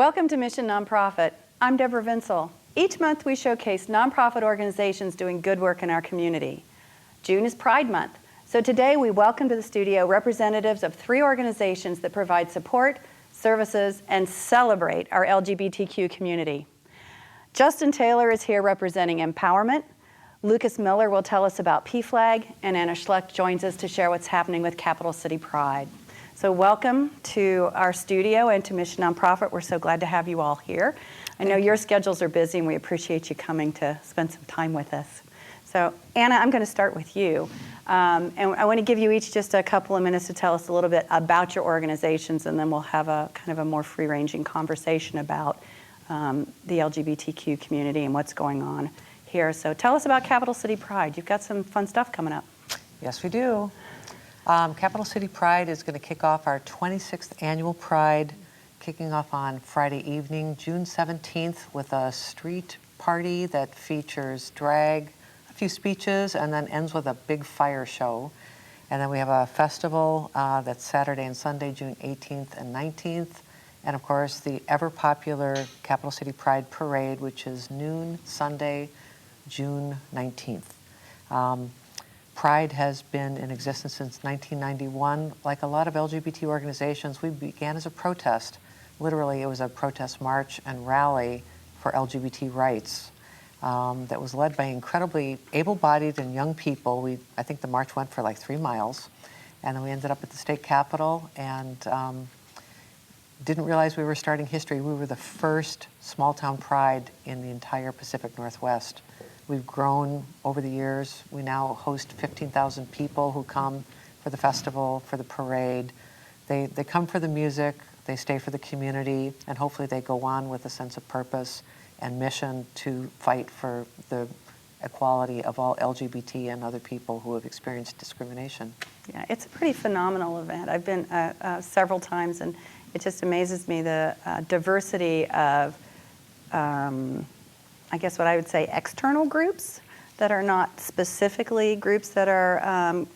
Welcome to Mission Nonprofit. I'm Deborah Vinsel. Each month we showcase nonprofit organizations doing good work in our community. June is Pride Month, so today we welcome to the studio representatives of 3 organizations that provide support, services, and celebrate our LGBTQ community. Justin Taylor is here representing Mpowerment. Lucas Miller will tell us about PFLAG, and Anna Schlecht joins us to share what's happening with Capital City Pride. So welcome to our studio and to Mission Nonprofit. We're so glad to have you all here. I know your schedules are busy and we appreciate you coming to spend some time with us. So Anna, I'm going to start with you. And I want to give you each just a couple of minutes to tell us a little bit about your organizations, and then we'll have a kind of a more free-ranging conversation about the LGBTQ community and what's going on here. So tell us about Capital City Pride. You've got some fun stuff coming up. Yes, we do. Capital City Pride is going to kick off our 26th annual Pride, kicking off on Friday evening, June 17th, with a street party that features drag, a few speeches, and then ends with a big fire show. And then we have a festival that's Saturday and Sunday, June 18th and 19th. And of course, the ever-popular Capital City Pride Parade, which is noon Sunday, June 19th. Pride has been in existence since 1991. Like a lot of LGBT organizations, we began as a protest. Literally, it was a protest march and rally for LGBT rights that was led by incredibly able-bodied and young people. I think the march went for like 3 miles. And then we ended up at the state capitol and didn't realize we were starting history. We were the first small-town Pride in the entire Pacific Northwest. We've grown over the years. We now host 15,000 people who come for the festival, for the parade. They come for the music, they stay for the community, and hopefully they go on with a sense of purpose and mission to fight for the equality of all LGBT and other people who have experienced discrimination. Yeah, it's a pretty phenomenal event. I've been several times, and it just amazes me the diversity of I guess what I would say external groups that are not specifically groups that are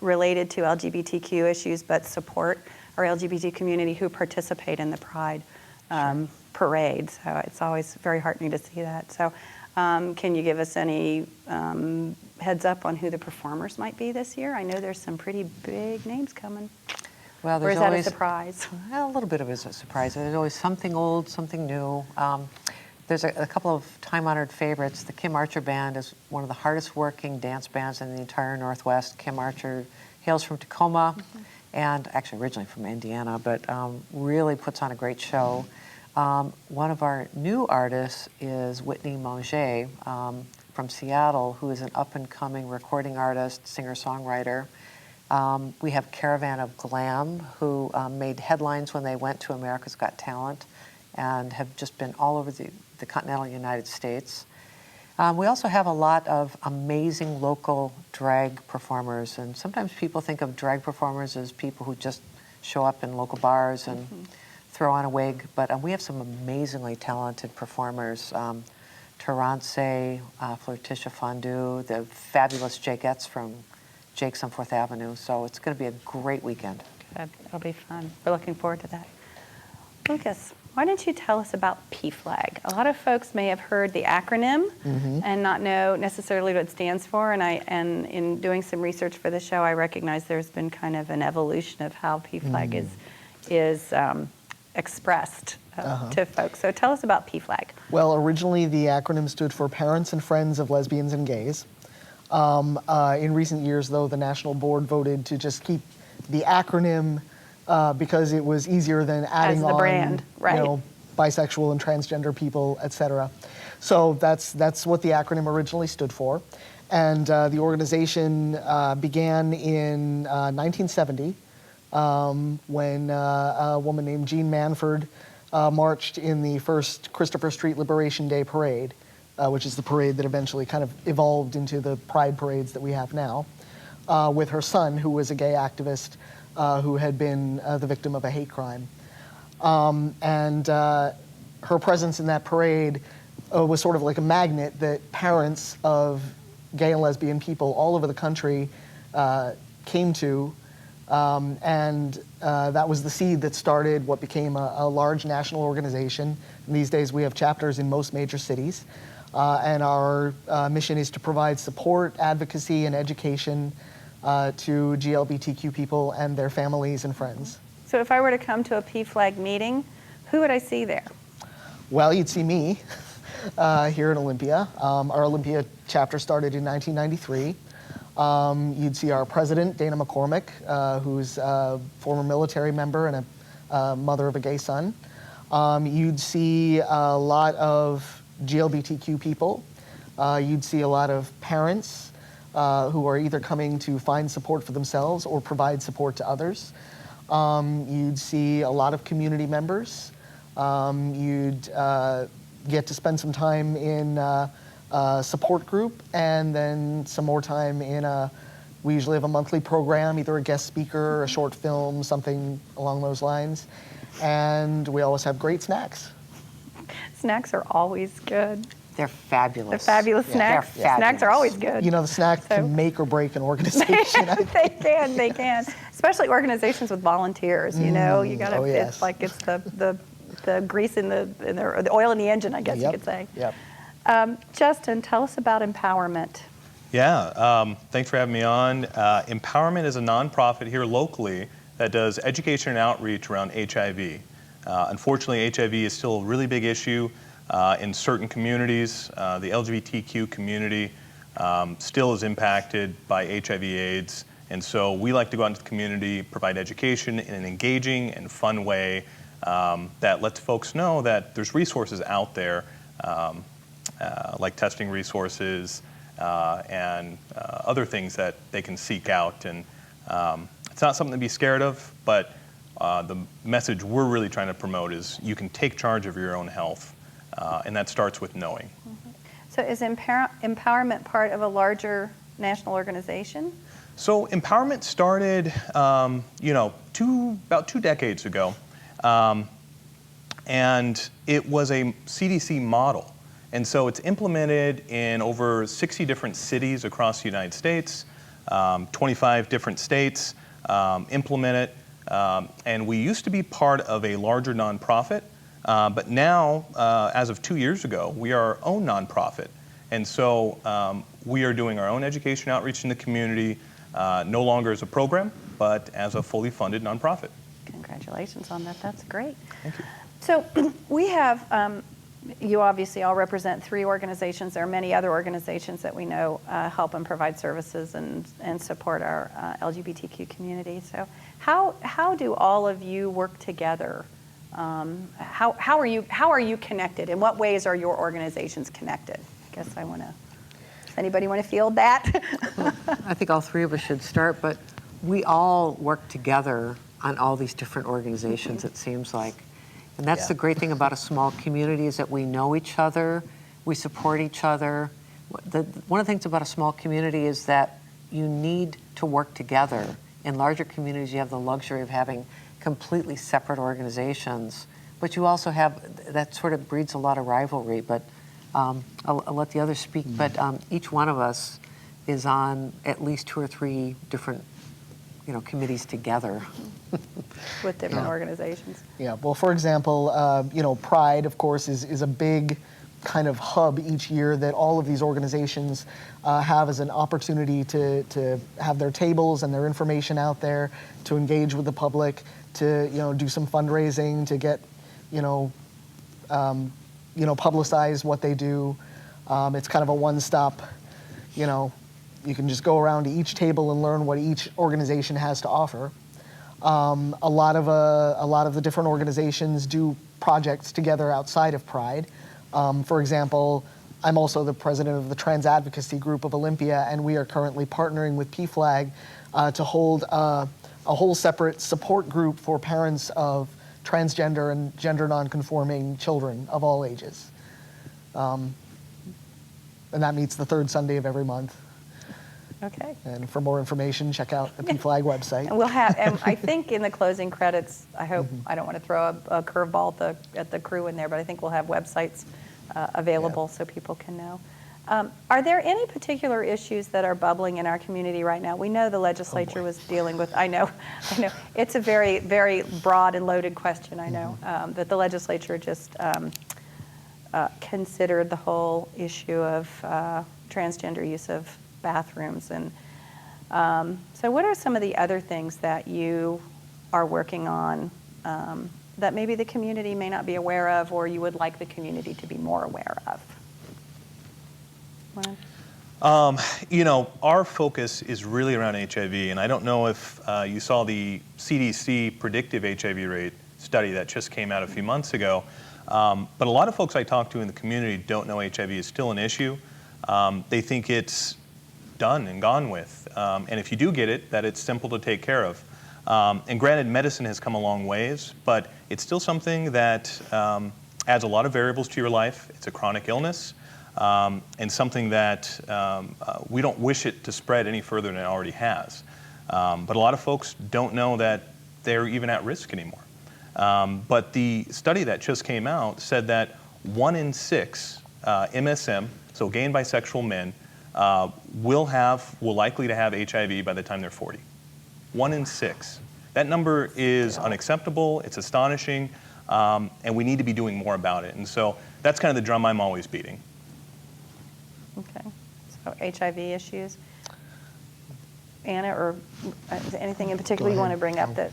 related to LGBTQ issues, but support our LGBT community who participate in the Pride parade. So it's always very heartening to see that. So can you give us any heads up on who the performers might be this year? I know there's some pretty big names coming. Well, or is that a surprise? Well, a little bit of it is a surprise. There's always something old, something new. There's a couple of time-honored favorites. The Kim Archer Band is one of the hardest-working dance bands in the entire Northwest. Kim Archer hails from Tacoma, and actually originally from Indiana, but really puts on a great show. One of our new artists is Whitney Manger from Seattle, who is an up-and-coming recording artist, singer-songwriter. We have Caravan of Glam, who made headlines when they went to America's Got Talent and have just been all over the continental United States. We also have a lot of amazing local drag performers, and sometimes people think of drag performers as people who just show up in local bars and throw on a wig, but we have some amazingly talented performers. Terrance, Flirticia Fondue, the fabulous Jakeettes from Jake's on 4th Avenue, so it's going to be a great weekend. Good. It'll be fun. We're looking forward to that. Lucas, why don't you tell us about PFLAG? A lot of folks may have heard the acronym and not know necessarily what it stands for, and in doing some research for the show, I recognize there's been kind of an evolution of how PFLAG is expressed to folks. So tell us about PFLAG. Well, originally the acronym stood for Parents and Friends of Lesbians and Gays. In recent years, though, the National Board voted to just keep the acronym because it was easier than adding on brand, right? You know, bisexual and transgender people, etc. So that's what the acronym originally stood for. And the organization began in 1970 when a woman named Jean Manford marched in the first Christopher Street Liberation Day parade, which is the parade that eventually kind of evolved into the pride parades that we have now, with her son, who was a gay activist who had been the victim of a hate crime. And her presence in that parade was sort of like a magnet that parents of gay and lesbian people all over the country came to And that was the seed that started what became a large national organization. And these days we have chapters in most major cities. And our mission is to provide support, advocacy, and education to GLBTQ people and their families and friends. So if I were to come to a PFLAG meeting, who would I see there? Well, you'd see me here in Olympia. Our Olympia chapter started in 1993. You'd see our president, Dana McCormick, who's a former military member and a mother of a gay son. You'd see a lot of GLBTQ people. You'd see a lot of parents who are either coming to find support for themselves or provide support to others. You'd see a lot of community members. You'd get to spend some time in a support group and then some more time in we usually have a monthly program, either a guest speaker, a short film, something along those lines. And we always have great snacks. Snacks are always good. They're fabulous. They're fabulous snacks. They're fabulous. Snacks are always good. You know, the snack can make or break an organization. They can. Especially organizations with volunteers, you know. You gotta, yes. it's like it's the grease in or the oil in the engine, I guess you could say. Yep. Justin, tell us about Mpowerment. Yeah, thanks for having me on. Mpowerment is a nonprofit here locally that does education and outreach around HIV. Unfortunately, HIV is still a really big issue in certain communities. The LGBTQ community still is impacted by HIV/AIDS, and so we like to go out into the community, provide education in an engaging and fun way that lets folks know that there's resources out there, like testing resources and other things that they can seek out. And it's not something to be scared of, but the message we're really trying to promote is you can take charge of your own health, and that starts with knowing. Mm-hmm. So is Mpowerment part of a larger national organization? So Mpowerment started, about 2 decades ago, and it was a CDC model. And so it's implemented in over 60 different cities across the United States, 25 different states implement it. And we used to be part of a larger nonprofit, but now, as of 2 years ago, we are our own nonprofit. And so we are doing our own education outreach in the community, no longer as a program, but as a fully funded nonprofit. Congratulations on that. That's great. Thank you. So we have, you obviously all represent 3 organizations. There are many other organizations that we know help and provide services and support our LGBTQ community. So how do all of you work together? How are you connected? In what ways are your organizations connected? I guess I want to. Does anybody want to field that? I think all 3 of us should start, but we all work together on all these different organizations, it seems like. And that's the great thing about a small community is that we know each other, we support each other. One of the things about a small community is that you need to work together. In larger communities, you have the luxury of having completely separate organizations, but you also have, that sort of breeds a lot of rivalry, but I'll let the others speak, but each one of us is on at least 2 or 3 different committees together. With different organizations. Yeah, well, for example, Pride, of course, is a big kind of hub each year that all of these organizations have as an opportunity to have their tables and their information out there, to engage with the public, to do some fundraising, to get publicize what they do. It's kind of a one-stop, you can just go around to each table and learn what each organization has to offer. A lot of the different organizations do projects together outside of Pride. For example, I'm also the president of the Trans Advocacy Group of Olympia, and we are currently partnering with PFLAG to hold a whole separate support group for parents of transgender and gender nonconforming children of all ages. And that meets the 3rd Sunday of every month. Okay. And for more information, check out the PFLAG website. And we'll have, and I think in the closing credits, I hope, I don't want to throw a curveball at the crew in there, but I think we'll have websites available so people can know. Are there any particular issues that are bubbling in our community right now? We know the legislature was dealing with, I know, it's a very, very broad and loaded question, I know, that the legislature just considered the whole issue of transgender use of bathrooms. And so what are some of the other things that you are working on that maybe the community may not be aware of, or you would like the community to be more aware of? Our focus is really around HIV, and I don't know if you saw the CDC predictive HIV rate study that just came out a few months ago, but a lot of folks I talk to in the community don't know HIV is still an issue. They think it's done and gone with, and if you do get it, that it's simple to take care of. And granted, medicine has come a long ways, but it's still something that adds a lot of variables to your life. It's a chronic illness. And something that we don't wish it to spread any further than it already has. But a lot of folks don't know that they're even at risk anymore. But the study that just came out said that 1 in 6 MSM, so gay and bisexual men, will likely to have HIV by the time they're 40. 1 in 6. That number is unacceptable, it's astonishing, and we need to be doing more about it. And so that's kind of the drum I'm always beating. Okay, so HIV issues. Anna, or is there anything in particular you want to bring up that?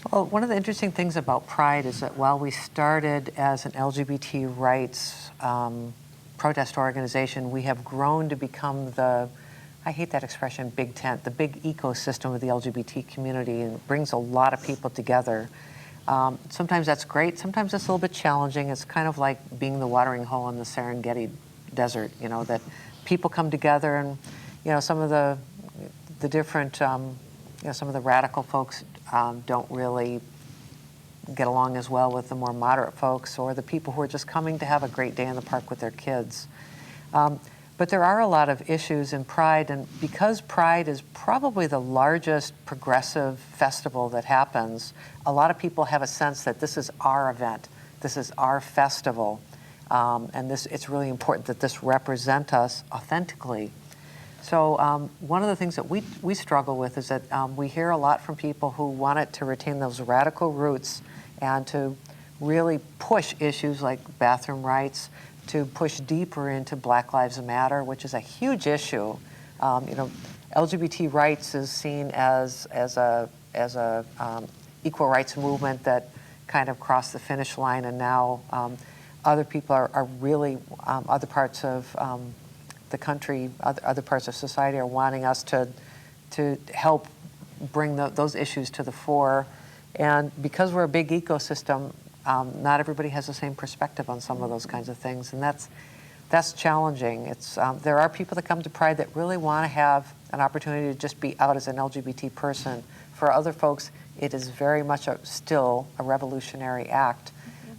Well, one of the interesting things about Pride is that while we started as an LGBT rights protest organization, we have grown to become I hate that expression, big tent, the big ecosystem of the LGBT community, and it brings a lot of people together. Sometimes that's great, sometimes it's a little bit challenging. It's kind of like being the watering hole in the Serengeti desert, that people come together, and some of the different some of the radical folks don't really get along as well with the more moderate folks, or the people who are just coming to have a great day in the park with their kids. But there are a lot of issues in Pride, and because Pride is probably the largest progressive festival that happens, a lot of people have a sense that this is our event, this is our festival. And it's really important that this represent us authentically. So one of the things that we struggle with is that we hear a lot from people who want it to retain those radical roots and to really push issues like bathroom rights, to push deeper into Black Lives Matter, which is a huge issue. LGBT rights is seen as a equal rights movement that kind of crossed the finish line, and now other people are really, other parts of the country, other parts of society are wanting us to help bring those issues to the fore. And because we're a big ecosystem, not everybody has the same perspective on some of those kinds of things, and that's challenging. There are people that come to Pride that really want to have an opportunity to just be out as an LGBT person. For other folks, it is very much still a revolutionary act.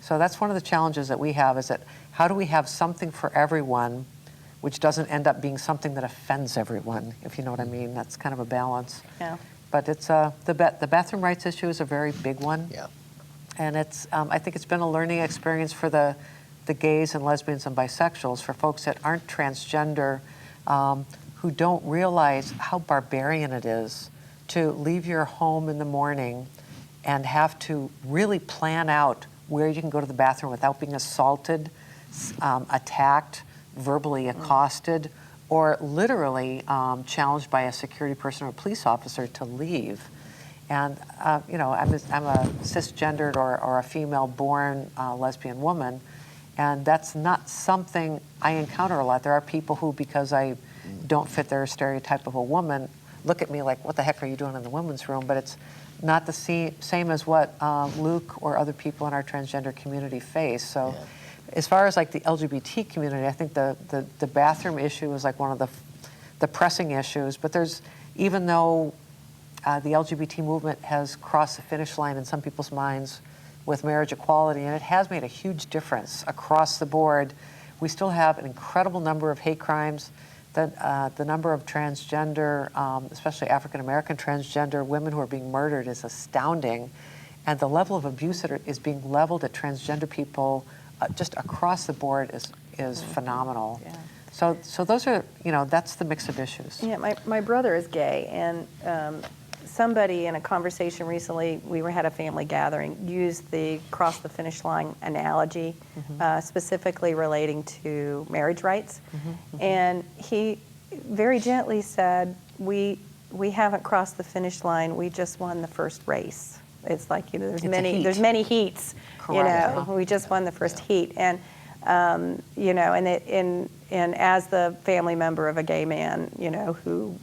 So that's one of the challenges that we have, is that how do we have something for everyone which doesn't end up being something that offends everyone, if you know what I mean. That's kind of a balance. Yeah. But it's the bathroom rights issue is a very big one. Yeah. And I think it's been a learning experience for the gays and lesbians and bisexuals, for folks that aren't transgender, who don't realize how barbarian it is to leave your home in the morning and have to really plan out where you can go to the bathroom without being assaulted, attacked, verbally accosted, or literally challenged by a security person or a police officer to leave. And I'm a cisgendered or a female-born lesbian woman, and that's not something I encounter a lot. There are people who, because I don't fit their stereotype of a woman, look at me like, what the heck are you doing in the women's room? But it's not the same as what Luke or other people in our transgender community face. So as far as like the LGBT community, I think the bathroom issue is like one of the pressing issues. But even though the LGBT movement has crossed the finish line in some people's minds with marriage equality, and it has made a huge difference across the board, we still have an incredible number of hate crimes. The number of transgender, especially African-American transgender women who are being murdered is astounding. And the level of abuse that is being leveled at transgender people just across the board is phenomenal. Yeah. So those are, that's the mix of issues. Yeah, my brother is gay, and somebody in a conversation recently, had a family gathering, used the cross the finish line analogy, specifically relating to marriage rights. And he very gently said, we haven't crossed the finish line, we just won the first race. It's like, there's many heats. Correct. We just won the first heat. And and as the family member of a gay man, who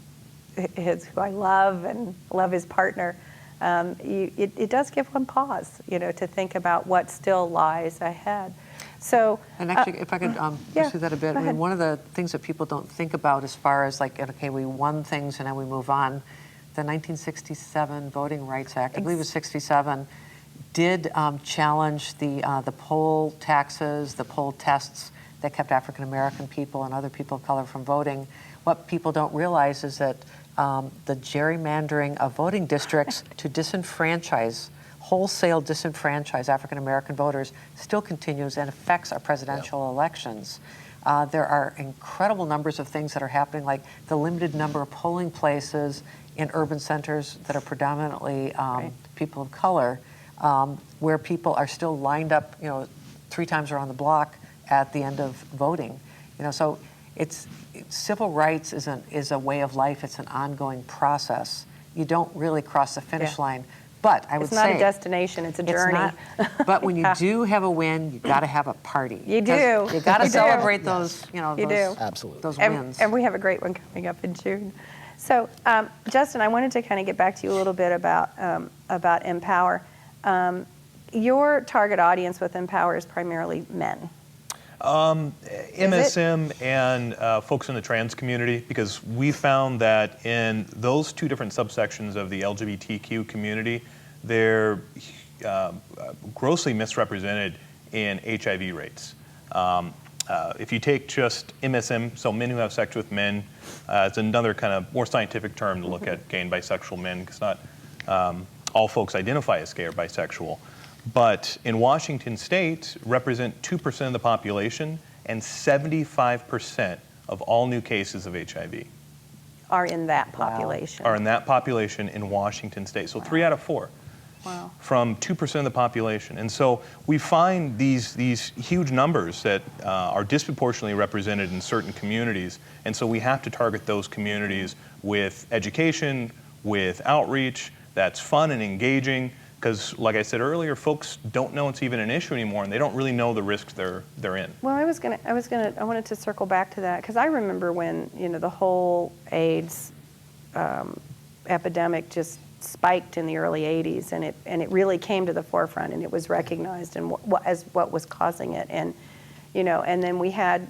I love and love his partner, it does give one pause, to think about what still lies ahead. So, and actually, if I could pursue that a bit, one of the things that people don't think about as far as like, okay, we won things and then we move on. The 1967 Voting Rights Act, I believe it was 67, did challenge the poll taxes, the poll tests that kept African American people and other people of color from voting. What people don't realize is that the gerrymandering of voting districts to wholesale disenfranchise African American voters still continues and affects our presidential elections. There are incredible numbers of things that are happening, like the limited number of polling places in urban centers that are predominantly people of color, where people are still lined up, 3 times around the block at the end of voting. So civil rights is a way of life. It's an ongoing process. You don't really cross the finish line. But I would say it's not a destination; it's a journey. But when you do have a win, you got to have a party. You do. You got to celebrate those. Absolutely. Those wins. And we have a great one coming up in June. So, Justin, I wanted to kind of get back to you a little bit about Empower. Your target audience with Empower is primarily men. MSM and folks in the trans community, because we found that in those 2 different subsections of the LGBTQ community, they're grossly misrepresented in HIV rates. If you take just MSM, so men who have sex with men, it's another kind of more scientific term to look at gay and bisexual men, because not all folks identify as gay or bisexual. But in Washington State, represent 2% of the population, and 75% of all new cases of HIV are in that population. Are in that population in Washington State. So 3 out of 4 from 2% of the population. And so we find these huge numbers that are disproportionately represented in certain communities. And so we have to target those communities with education, with outreach that's fun and engaging. Because, like I said earlier, folks don't know it's even an issue anymore, and they don't really know the risks they're in. Well, I wanted to circle back to that, because I remember when the whole AIDS epidemic just spiked in the early '80s, and it really came to the forefront, and it was recognized as what was causing it, and and then we had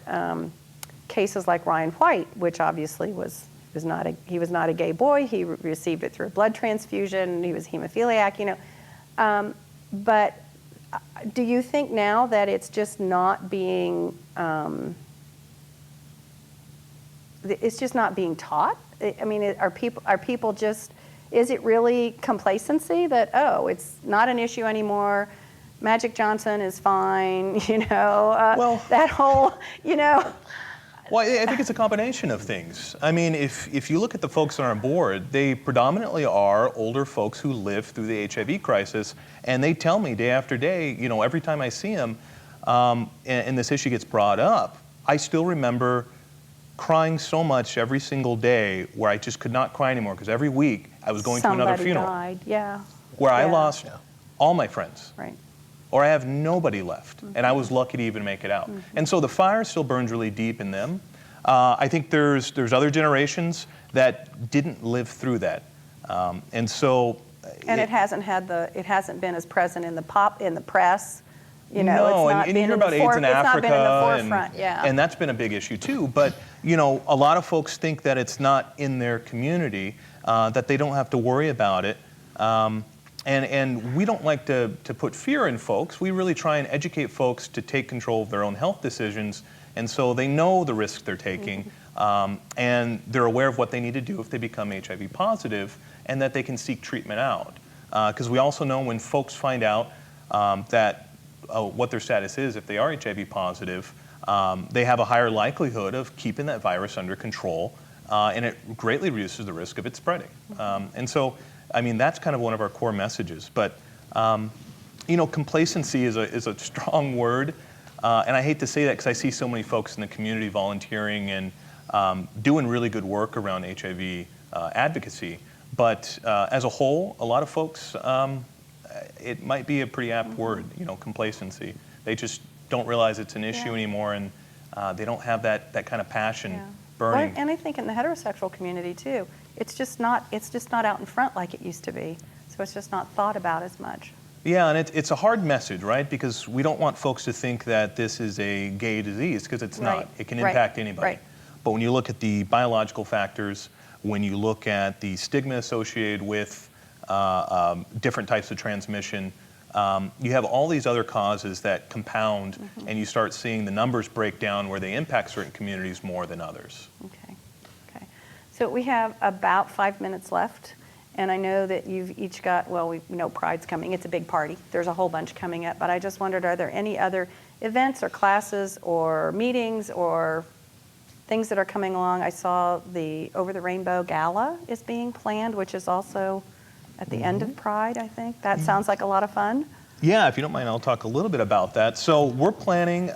cases like Ryan White, which obviously he was not a gay boy. He received it through a blood transfusion. He was hemophiliac. But do you think now that it's just not being taught? I mean, are people just? Is it really complacency that it's not an issue anymore? Magic Johnson is fine. That whole Well, I think it's a combination of things. I mean, if you look at the folks that are on board, they predominantly are older folks who lived through the HIV crisis, and they tell me day after day, every time I see them, and this issue gets brought up, I still remember crying so much every single day where I just could not cry anymore, because every week I was going to another funeral. Somebody died, where I lost all my friends. Right. Or I have nobody left, and I was lucky to even make it out. And so the fire still burns really deep in them. I think there's other generations that didn't live through that, and so. And it hasn't been as present in the press. No, it's not and you hear about AIDS in Africa, it's not been in the forefront, and that's been a big issue too. But a lot of folks think that it's not in their community, that they don't have to worry about it. And we don't like to put fear in folks. We really try and educate folks to take control of their own health decisions, and so they know the risk they're taking, and they're aware of what they need to do if they become HIV positive, and that they can seek treatment out. Because we also know when folks find out that what their status is if they are HIV positive, they have a higher likelihood of keeping that virus under control, and it greatly reduces the risk of it spreading. And so, I mean, that's kind of one of our core messages. But, you know, complacency is a strong word, and I hate to say that because I see so many folks in the community volunteering and doing really good work around HIV advocacy. But as a whole, a lot of folks, it might be a pretty apt word, you know, complacency. They just don't realize it's an issue anymore, and they don't have that kind of passion burning. Well, and I think in the heterosexual community too, it's just not out in front like it used to be. So it's just not thought about as much. Yeah, and it's a hard message, right? Because we don't want folks to think that this is a gay disease, because it's not. It can impact anybody. Right. But when you look at the biological factors, when you look at the stigma associated with different types of transmission, you have all these other causes that compound, and you start seeing the numbers break down where they impact certain communities more than others. Okay. So we have about 5 minutes left, and I know that you've each got, well, we know Pride's coming. It's a big party. There's a whole bunch coming up, but I just wondered, are there any other events or classes or meetings or things that are coming along? I saw the Over the Rainbow Gala is being planned, which is also at the end of Pride, I think. That sounds like a lot of fun. Yeah, if you don't mind, I'll talk a little bit about that. So we're planning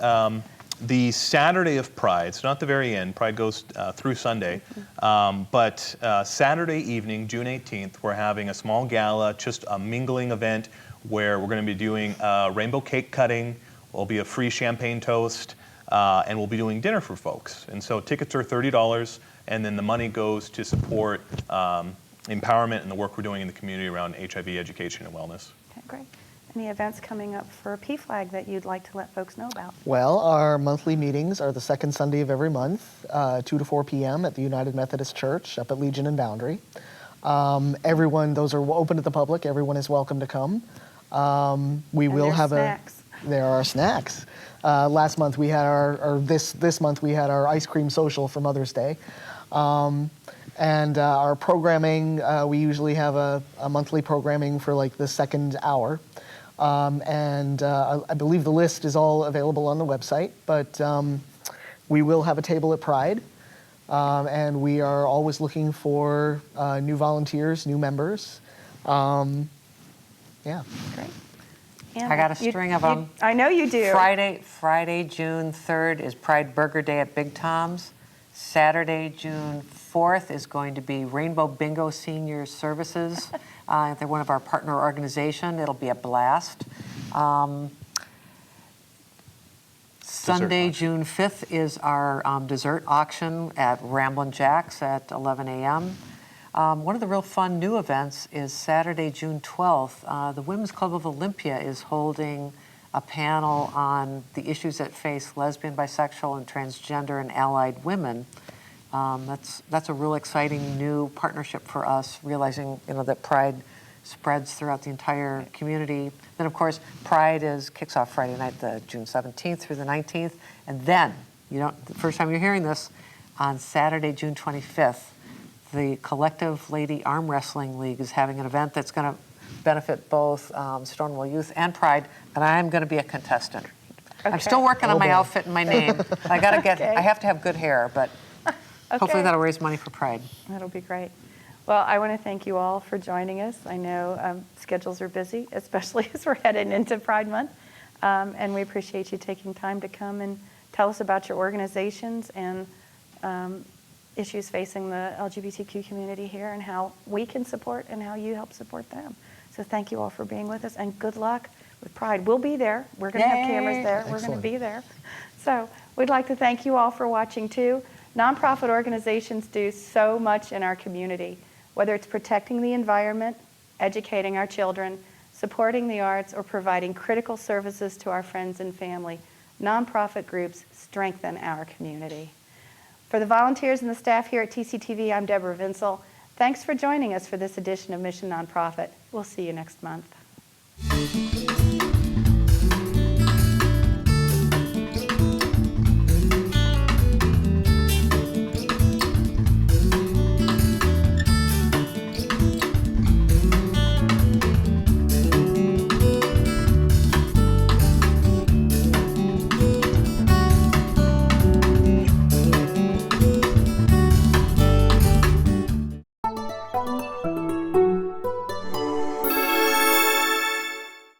the Saturday of Pride, so not the very end. Pride goes through Sunday. But Saturday evening, June 18th, we're having a small gala, just a mingling event where we're going to be doing rainbow cake cutting. There'll be a free champagne toast, and we'll be doing dinner for folks. And so tickets are $30, and then the money goes to support empowerment and the work we're doing in the community around HIV education and wellness. Okay, great. Any events coming up for PFLAG that you'd like to let folks know about? Well, our monthly meetings are the second Sunday of every month, 2 to 4 p.m. at the United Methodist Church up at Legion and Boundary. Those are open to the public. Everyone is welcome to come. We will have snacks. There are snacks. Last month we had this month we had our ice cream social for Mother's Day. And our programming, we usually have a monthly programming for like the second hour. I believe the list is all available on the website, but we will have a table at Pride. And we are always looking for new volunteers, new members. Yeah. Great. I got a string of them. I know you do. Friday, June 3rd is Pride Burger Day at Big Tom's. Saturday, June 4th is going to be Rainbow Bingo Senior Services. They're one of our partner organization. It'll be a blast. Sunday, June 5th is our dessert auction at Ramblin' Jack's at 11 a.m. One of the real fun new events is Saturday, June 12th. The Women's Club of Olympia is holding a panel on the issues that face lesbian, bisexual, and transgender and allied women. That's a real exciting new partnership for us, realizing that Pride spreads throughout the entire community. Then, of course, Pride kicks off Friday night, the June 17th through the 19th, and then the first time you're hearing this, on Saturday, June 25th, the Collective Lady Arm Wrestling League is having an event that's going to benefit both Stonewall Youth and Pride, and I'm going to be a contestant. Okay. I'm still working on my outfit and my name. I have to have good hair, but hopefully that'll raise money for Pride. That'll be great. Well, I want to thank you all for joining us. I know schedules are busy, especially as we're heading into Pride Month, and we appreciate you taking time to come and tell us about your organizations and issues facing the LGBTQ community here and how we can support and how you help support them. So thank you all for being with us, and good luck with Pride. We'll be there. We're going to have cameras there. Excellent. We're going to be there. So we'd like to thank you all for watching too. Nonprofit organizations do so much in our community, whether it's protecting the environment, educating our children, supporting the arts, or providing critical services to our friends and family. Nonprofit groups strengthen our community. For the volunteers and the staff here at TCTV, I'm Deborah Vinsel. Thanks for joining us for this edition of Mission Nonprofit. We'll see you next month.